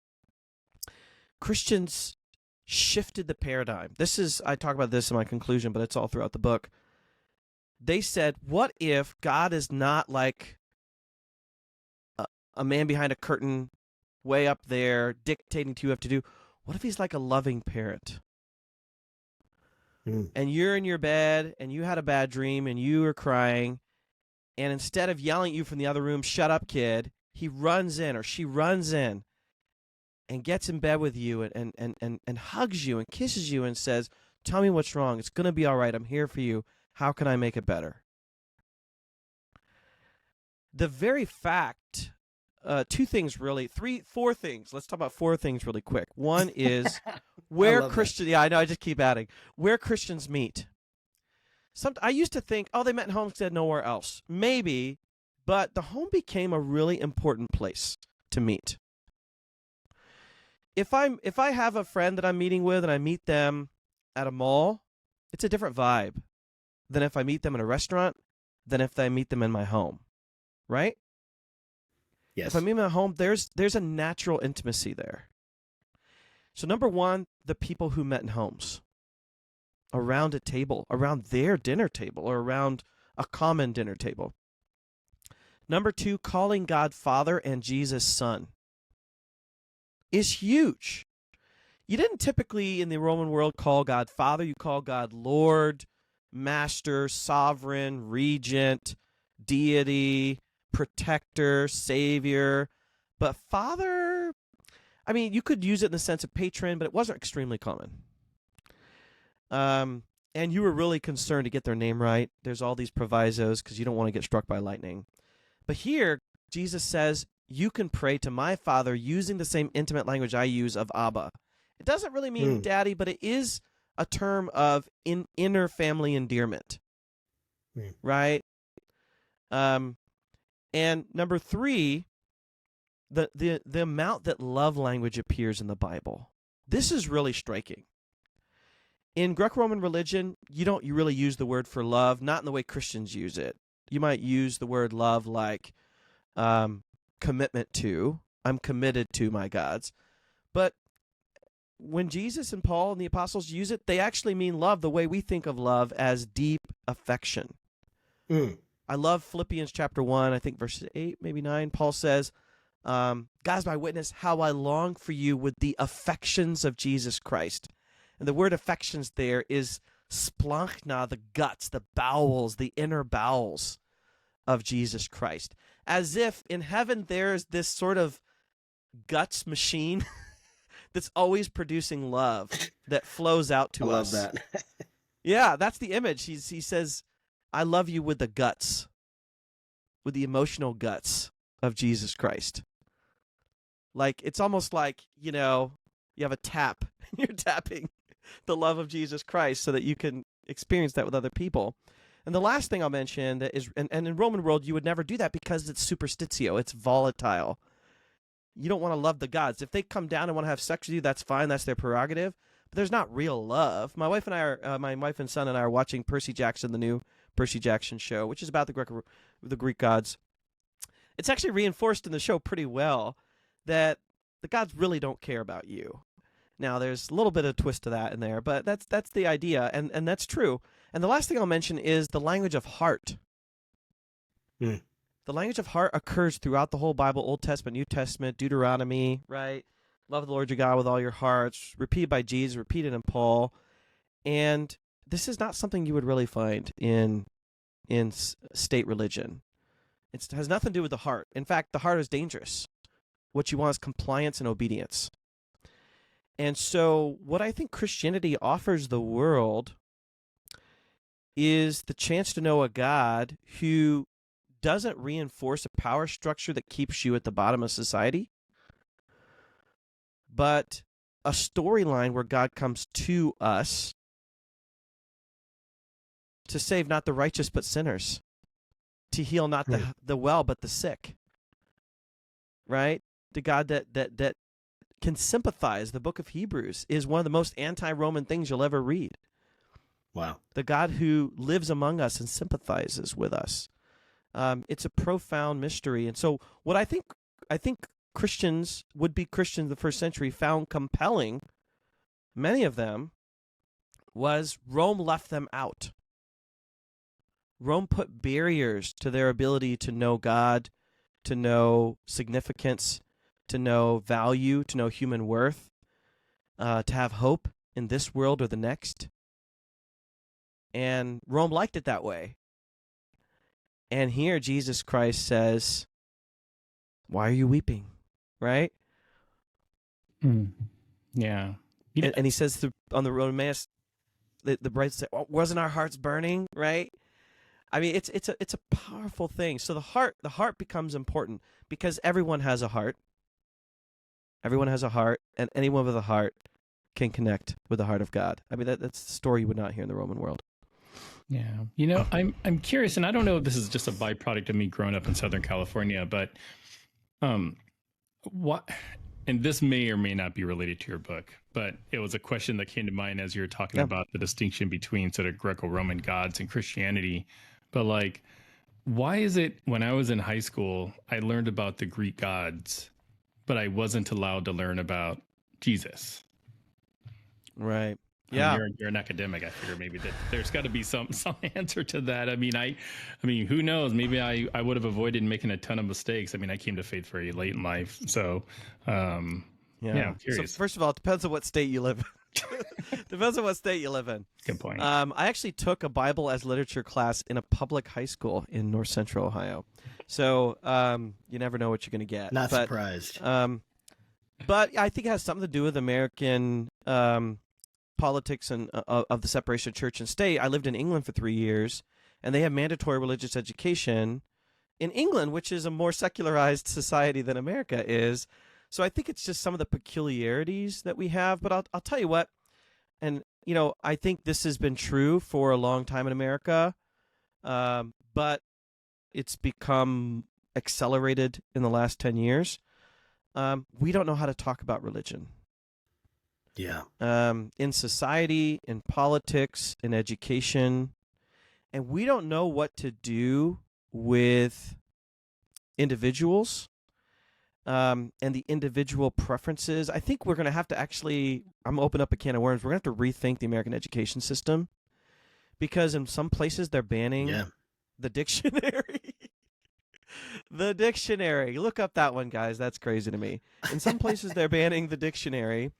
Speaker 3: Christians shifted the paradigm. I talk about this in my conclusion, but it's all throughout the book. They said, what if God is not like a man behind a curtain way up there dictating to you what to do? What if he's like a loving parent? And you're in your bed and you had a bad dream and you were crying, and instead of yelling at you from the other room, shut up, kid, he runs in or she runs in and gets in bed with you and hugs you and kisses you and says, tell me what's wrong. It's going to be all right. I'm here for you. How can I make it better? The very fact, four things. Let's talk about four things really quick. One is where Christians, I know, I just keep adding, where Christians meet. I used to think, they met in Homestead, nowhere else. Maybe, but the home became a really important place to meet. If I have a friend that I'm meeting with and I meet them at a mall, it's a different vibe than if I meet them in a restaurant, than if I meet them in my home, right?
Speaker 1: Yes.
Speaker 3: If I meet them at home, there's a natural intimacy there. So number one, the people who met in homes, around a table, around their dinner table, or around a common dinner table. Number two, calling God Father and Jesus Son is huge. You didn't typically in the Roman world call God Father. You call God Lord, Master, Sovereign, Regent, Deity, Protector, Savior. But Father, you could use it in the sense of patron, but it wasn't extremely common. And you were really concerned to get their name right. There's all these provisos because you don't want to get struck by lightning. But here, Jesus says, you can pray to my Father using the same intimate language I use of Abba. It doesn't really mean daddy, but it is a term of inner family endearment, right? And number three, the amount that love language appears in the Bible. This is really striking. In Greco-Roman religion, you don't really use the word for love, not in the way Christians use it. You might use the word love like commitment to. I'm committed to my gods. But when Jesus and Paul and the apostles use it, they actually mean love the way we think of love as deep affection. I love Philippians chapter 1, I think verses 8, maybe 9. Paul says, God's my witness, how I long for you with the affections of Jesus Christ. And the word affections there is splanchna, the guts, the bowels, the inner bowels of Jesus Christ. As if in heaven there's this sort of guts machine that's always producing love that flows out to us.
Speaker 1: I love that.
Speaker 3: Yeah, that's the image. He says, I love you with the guts, with the emotional guts of Jesus Christ. Like, it's almost like, you have a tap, and you're tapping the love of Jesus Christ so that you can experience that with other people. And the last thing I'll mention that is, and in Roman world, you would never do that because it's superstitio, it's volatile. You don't want to love the gods. If they come down and want to have sex with you, that's fine, that's their prerogative. But there's not real love. My wife and son and I are watching Percy Jackson, the new Percy Jackson show, which is about the Greek gods. It's actually reinforced in the show pretty well that the gods really don't care about you. Now, there's a little bit of a twist to that in there, but that's the idea, and that's true. And the last thing I'll mention is the language of heart. The language of heart occurs throughout the whole Bible, Old Testament, New Testament, Deuteronomy, right? Love the Lord your God with all your hearts, repeated by Jesus, repeated in Paul. And this is not something you would really find in state religion. It has nothing to do with the heart. In fact, the heart is dangerous. What you want is compliance and obedience. And so what I think Christianity offers the world is the chance to know a God who doesn't reinforce a power structure that keeps you at the bottom of society, but a storyline where God comes to us to save not the righteous but sinners, to heal not the well but the sick, right? The God that can sympathize. The book of Hebrews is one of the most anti-Roman things you'll ever read.
Speaker 1: Wow.
Speaker 3: The God who lives among us and sympathizes with us. It's a profound mystery. And so what I think Christians, would-be Christians of the first century, found compelling, many of them, was Rome left them out. Rome put barriers to their ability to know God, to know significance, to know value, to know human worth, to have hope in this world or the next. And Rome liked it that way. And here Jesus Christ says, why are you weeping? Right?
Speaker 2: Yeah.
Speaker 3: And he says on the road to Emmaus, the brides say, oh, wasn't our hearts burning? Right? I mean, it's a powerful thing. So the heart becomes important because everyone has a heart. Everyone has a heart, and anyone with a heart can connect with the heart of God. I mean, that's the story you would not hear in the Roman world.
Speaker 2: Yeah. I'm curious, and I don't know if this is just a byproduct of me growing up in Southern California, but what, and this may or may not be related to your book, but it was a question that came to mind as you were talking about the distinction between sort of Greco-Roman gods and Christianity. But like, why is it when I was in high school, I learned about the Greek gods, but I wasn't allowed to learn about Jesus?
Speaker 3: Right.
Speaker 2: Yeah, I mean, you're an academic. I figure maybe that there's got to be some answer to that. I mean, who knows? Maybe I would have avoided making a ton of mistakes. I mean, I came to faith very late in life, so I'm curious.
Speaker 3: So first of all, it depends on what state you live in. Depends on what state you live in.
Speaker 2: Good point.
Speaker 3: I actually took a Bible as literature class in a public high school in North Central Ohio, so you never know what you're going to get.
Speaker 1: Not surprised.
Speaker 3: But I think it has something to do with American politics and of the separation of church and state. I lived in England for 3 years, and they have mandatory religious education in England, which is a more secularized society than America is. So I think it's just some of the peculiarities that we have. But I'll tell you what, and I think this has been true for a long time in America, but it's become accelerated in the last 10 years. We don't know how to talk about religion.
Speaker 1: Yeah.
Speaker 3: In society, in politics, in education. And we don't know what to do with individuals and the individual preferences. I think we're going to have to actually, I'm going to open up a can of worms. We're going to have to rethink the American education system, because in some places they're banning the dictionary. The dictionary. Look up that one, guys. That's crazy to me. In some places they're banning the dictionary,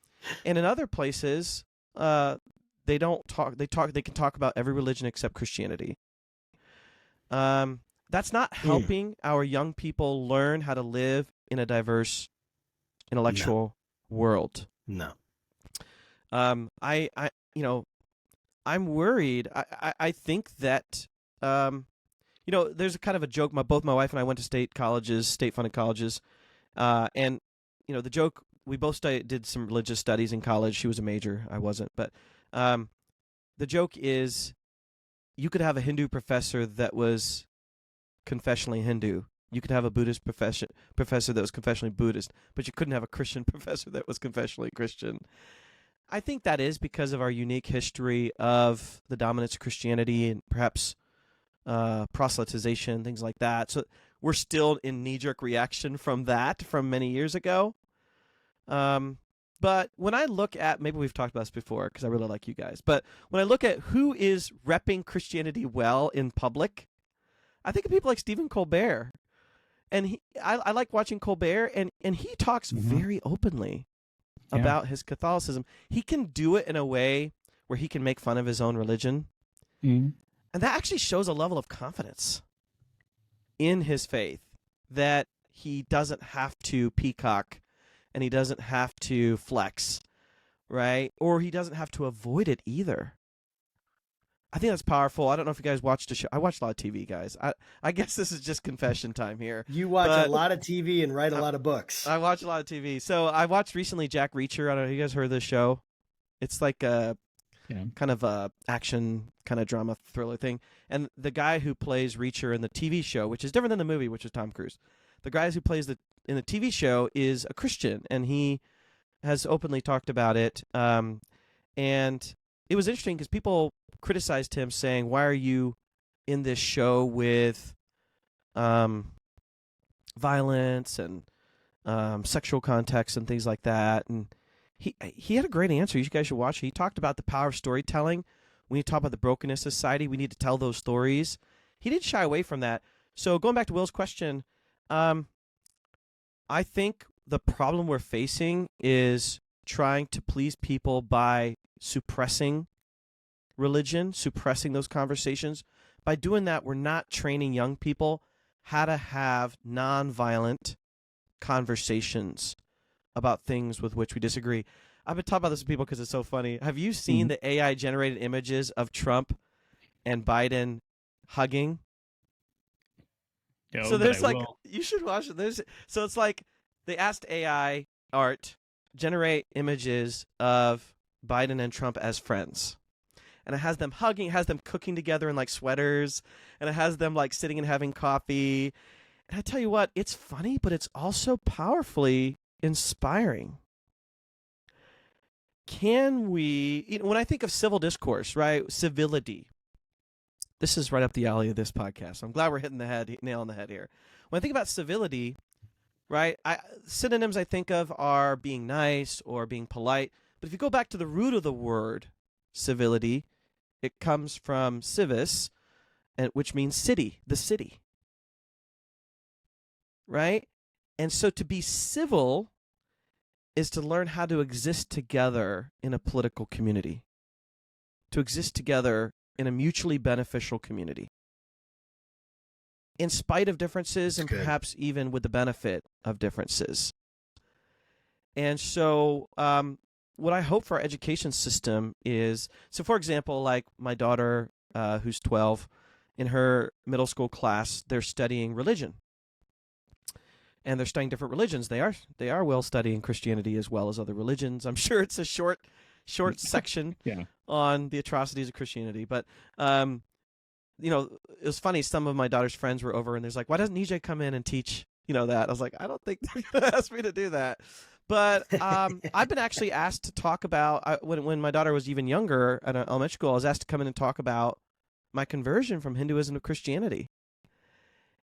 Speaker 3: and in other places they don't talk. They can talk about every religion except Christianity. That's not helping our young people learn how to live in a diverse intellectual world.
Speaker 1: No.
Speaker 3: I'm worried. I think that there's a kind of a joke. Both my wife and I went to state-funded colleges, and the joke, we both did some religious studies in college. She was a major, I wasn't, but the joke is, you could have a Hindu professor that was confessionally Hindu. You could have a Buddhist professor that was confessionally Buddhist, but you couldn't have a Christian professor that was confessionally Christian. I think that is because of our unique history of the dominance of Christianity and perhaps proselytization, things like that. So we're still in knee-jerk reaction from many years ago. But when I look at, maybe we've talked about this before because I really like you guys, but when I look at who is repping Christianity well in public, I think of people like Stephen Colbert. And I like watching Colbert, and he talks very openly about his Catholicism. He can do it in a way where he can make fun of his own religion. And that actually shows a level of confidence in his faith, that he doesn't have to peacock and he doesn't have to flex, right? Or he doesn't have to avoid it either. I think that's powerful. I don't know if you guys watched a show. I watch a lot of TV, guys. I guess this is just confession time here.
Speaker 1: You watch a lot of TV and write a lot of books.
Speaker 3: I watch a lot of TV. So I watched recently Jack Reacher. I don't know if you guys heard of this show. It's like a kind of a action kind of drama thriller thing. And the guy who plays Reacher in the TV show, which is different than the movie, which is Tom Cruise. The guy who plays in the TV show is a Christian, and he has openly talked about it. And it was interesting because people criticized him, saying, "Why are you in this show with violence and sexual context and things like that?" And he had a great answer. You guys should watch it. He talked about the power of storytelling. When you talk about the brokenness of society, we need to tell those stories. He didn't shy away from that. So going back to Will's question, I think the problem we're facing is trying to please people by suppressing religion, suppressing those conversations. By doing that, we're not training young people how to have nonviolent conversations about things with which we disagree. I've been talking about this with people because it's so funny. Have you seen the AI-generated images of Trump and Biden hugging?
Speaker 2: No,
Speaker 3: so there's you should watch it. So it's like they asked AI art generate images of Biden and Trump as friends. And it has them hugging, it has them cooking together in like sweaters, and it has them like sitting and having coffee. And I tell you what, it's funny, but it's also powerfully inspiring. Can we, when I think of civil discourse, right, civility, this is right up the alley of this podcast. I'm glad we're hitting the nail on the head here. When I think about civility, right, synonyms I think of are being nice or being polite. But if you go back to the root of the word civility, it comes from civis, which means city, the city. Right? And so to be civil is to learn how to exist together in a political community, to exist together in a mutually beneficial community, in spite of differences and perhaps even with the benefit of differences. And so what I hope for our education system is, so for example, like my daughter who's 12, in her middle school class, they're studying religion. And they're studying different religions. They are well studying Christianity as well as other religions. I'm sure it's a short section on the atrocities of Christianity. But it was funny. Some of my daughter's friends were over, and there's like, "Why doesn't Nijay come in and teach that?" I was like, "I don't think they're going to ask me to do that." But I've been actually asked to talk about, when my daughter was even younger at elementary school, I was asked to come in and talk about my conversion from Hinduism to Christianity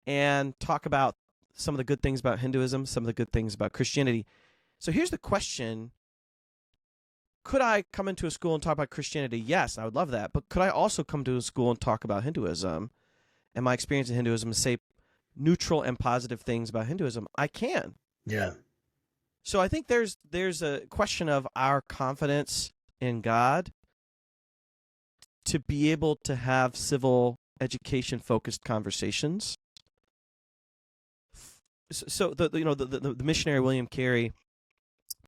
Speaker 3: and talk about some of the good things about Hinduism, some of the good things about Christianity. So here's the question. Could I come into a school and talk about Christianity? Yes, I would love that. But could I also come to a school and talk about Hinduism and my experience in Hinduism and say neutral and positive things about Hinduism? I can.
Speaker 1: Yeah.
Speaker 3: So I think there's a question of our confidence in God to be able to have civil education-focused conversations. So the missionary William Carey,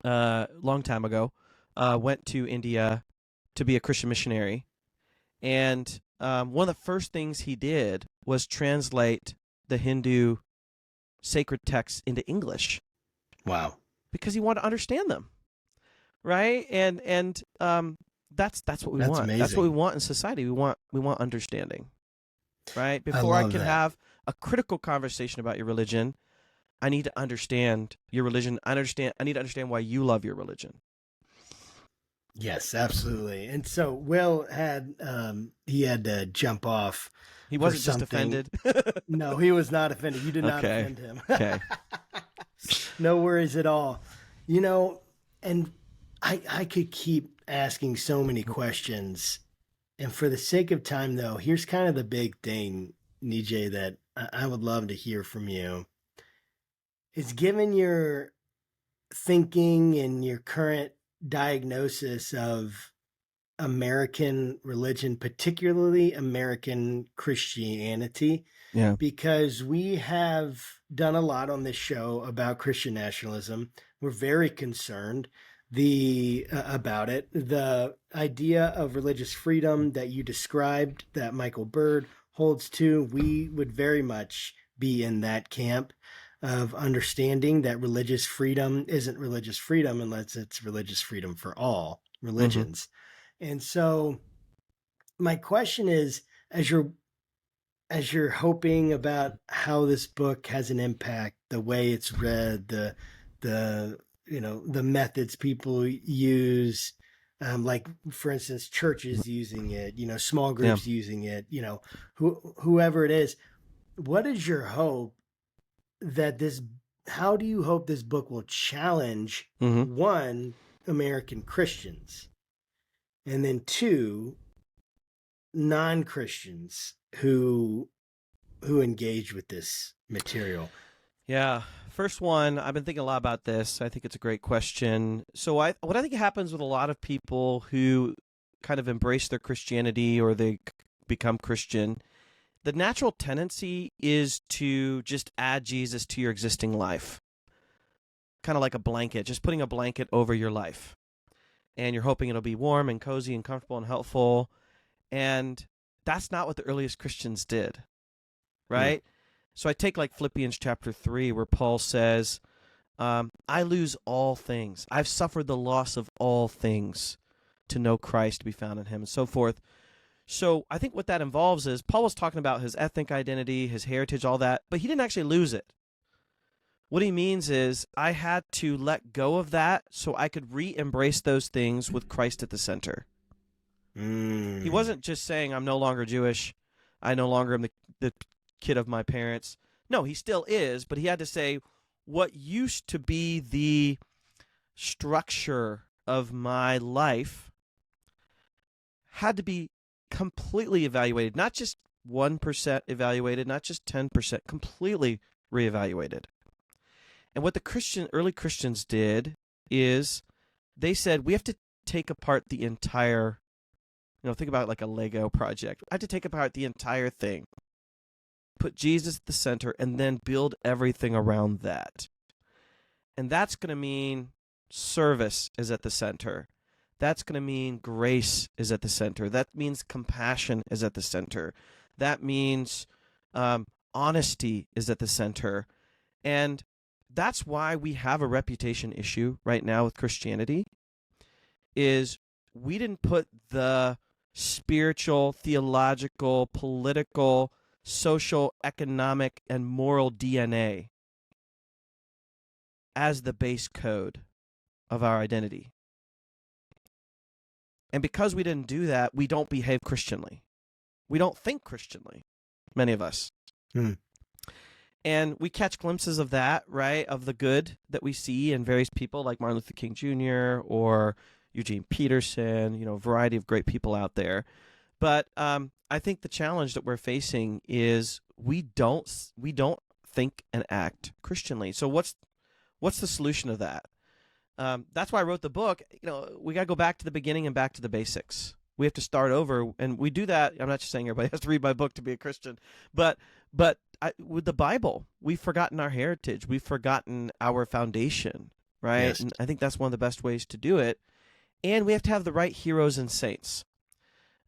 Speaker 3: long time ago, went to India to be a Christian missionary, and one of the first things he did was translate the Hindu sacred texts into English.
Speaker 1: Wow.
Speaker 3: Because he wanted to understand them, right? And that's what we want.
Speaker 1: Amazing.
Speaker 3: That's what we want in society. We want understanding, right? Before I can have a critical conversation about your religion, I need to understand your religion. I need to understand why you love your religion.
Speaker 1: Yes, absolutely. And so Will had he had to jump off.
Speaker 3: He wasn't just offended.
Speaker 1: No, he was not offended. You did not offend him.
Speaker 3: Okay.
Speaker 1: No worries at all. And I could keep asking so many questions. And for the sake of time, though, here's kind of the big thing, Nijay, that I would love to hear from you. Is given your thinking and your current diagnosis of American religion, particularly American Christianity, because we have done a lot on this show about Christian nationalism. We're very concerned about it. The idea of religious freedom that you described, that Michael Bird holds to, we would very much be in that camp of understanding that religious freedom isn't religious freedom unless it's religious freedom for all religions. Mm-hmm. And so my question is, as you're hoping about how this book has an impact, the way it's read, the methods people use, like for instance, churches using it, small groups using it, whoever it is, what is your hope how do you hope this book will challenge, one, American Christians, and then two, non-Christians who engage with this material?
Speaker 3: Yeah. First one, I've been thinking a lot about this. I think it's a great question. So what I think happens with a lot of people who kind of embrace their Christianity or they become Christian, the natural tendency is to just add Jesus to your existing life. Kind of like a blanket, just putting a blanket over your life. And you're hoping it'll be warm and cozy and comfortable and helpful. And that's not what the earliest Christians did, right? So I take like Philippians chapter 3 where Paul says, I lose all things. I've suffered the loss of all things to know Christ, to be found in him, and so forth. So I think what that involves is Paul was talking about his ethnic identity, his heritage, all that, but he didn't actually lose it. What he means is I had to let go of that so I could re-embrace those things with Christ at the center. He wasn't just saying, I'm no longer Jewish, I no longer am the kid of my parents. No, he still is, but he had to say what used to be the structure of my life had to be completely evaluated, not just 1% evaluated, not just 10%, completely reevaluated. And what the early Christians did is they said, we have to take apart the entire, think about like a Lego project. I have to take apart the entire thing, put Jesus at the center, and then build everything around that. And that's going to mean service is at the center. That's going to mean grace is at the center. That means compassion is at the center. That means honesty is at the center. And that's why we have a reputation issue right now with Christianity, is we didn't put the spiritual, theological, political, social, economic, and moral DNA as the base code of our identity. And because we didn't do that, we don't behave Christianly. We don't think Christianly, many of us. And we catch glimpses of that, right, of the good that we see in various people like Martin Luther King Jr. or Eugene Peterson, a variety of great people out there. But I think the challenge that we're facing is we don't think and act Christianly. So what's the solution to that? That's why I wrote the book. We got to go back to the beginning and back to the basics. We have to start over, and we do that. I'm not just saying everybody has to read my book to be a Christian, but with the Bible, we've forgotten our heritage. We've forgotten our foundation, right?
Speaker 1: Yes.
Speaker 3: And I think that's one of the best ways to do it. And we have to have the right heroes and saints.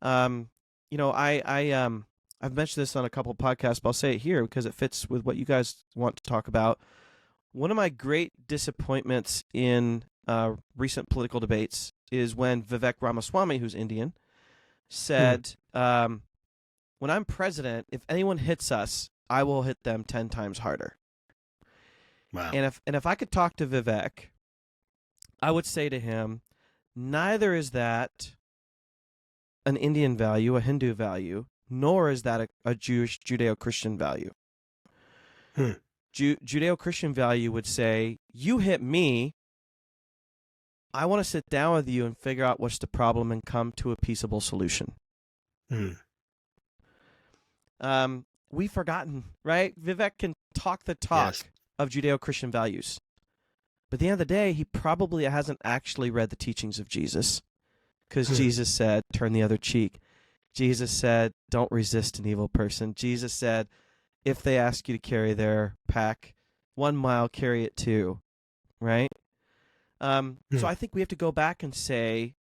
Speaker 3: I've mentioned this on a couple of podcasts, but I'll say it here because it fits with what you guys want to talk about. One of my great disappointments in recent political debates is when Vivek Ramaswamy, who's Indian, said, when I'm president, if anyone hits us, I will hit them 10 times harder.
Speaker 1: Wow.
Speaker 3: And if I could talk to Vivek, I would say to him, neither is that an Indian value, a Hindu value, nor is that a Jewish Judeo-Christian value. Judeo-Christian value would say, you hit me, I want to sit down with you and figure out what's the problem and come to a peaceable solution. We've forgotten, right? Vivek can talk the talk of Judeo-Christian values. But at the end of the day, he probably hasn't actually read the teachings of Jesus, because Jesus said, turn the other cheek. Jesus said, don't resist an evil person. Jesus said, if they ask you to carry their pack 1 mile, carry it 2, right? So I think we have to go back and say,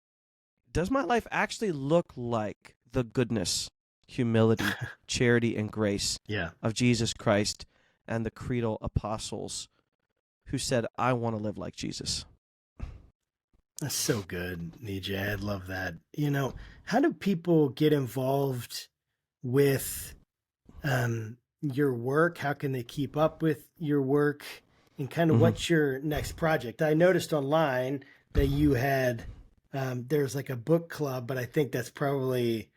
Speaker 3: does my life actually look like the goodness, humility, charity, and grace of Jesus Christ and the creedal apostles who said, I want to live like Jesus?
Speaker 1: That's so good, Nijay. I love that. How do people get involved with your work? How can they keep up with your work? And kind of what's your next project? I noticed online that you had, there's like a book club, but I think that's probably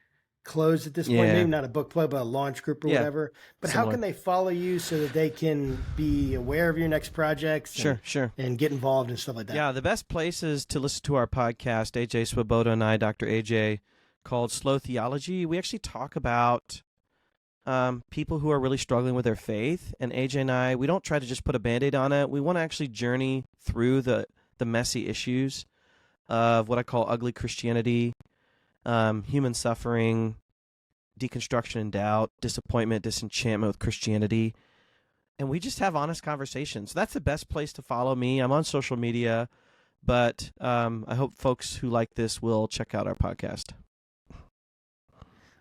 Speaker 1: closed at this point. Maybe not a book club, but a launch group or whatever. But
Speaker 3: Similar.
Speaker 1: How can they follow you so that they can be aware of your next projects?
Speaker 3: Sure.
Speaker 1: And get involved and stuff like that.
Speaker 3: Yeah, the best place is to listen to our podcast, AJ Swoboda and I, Dr. AJ, called Slow Theology. We actually talk about people who are really struggling with their faith. And AJ and I, we don't try to just put a Band-Aid on it. We want to actually journey through the messy issues of what I call ugly Christianity, human suffering, deconstruction and doubt, disappointment, disenchantment with Christianity. And we just have honest conversations. That's the best place to follow me. I'm on social media, but I hope folks who like this will check out our podcast.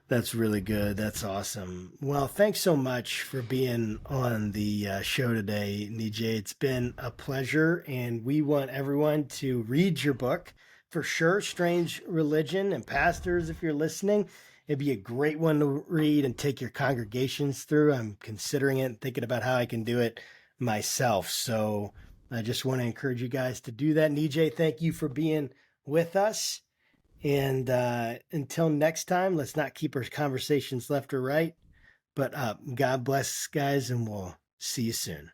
Speaker 1: That's really good. That's awesome. Well, thanks so much for being on the show today, Nijay. It's been a pleasure, and we want everyone to read your book for sure, Strange Religion. And pastors, if you're listening, it'd be a great one to read and take your congregations through. I'm considering it and thinking about how I can do it myself. So I just want to encourage you guys to do that. Nijay, thank you for being with us. And until next time, let's not keep our conversations left or right, but up. God bless, guys, and we'll see you soon.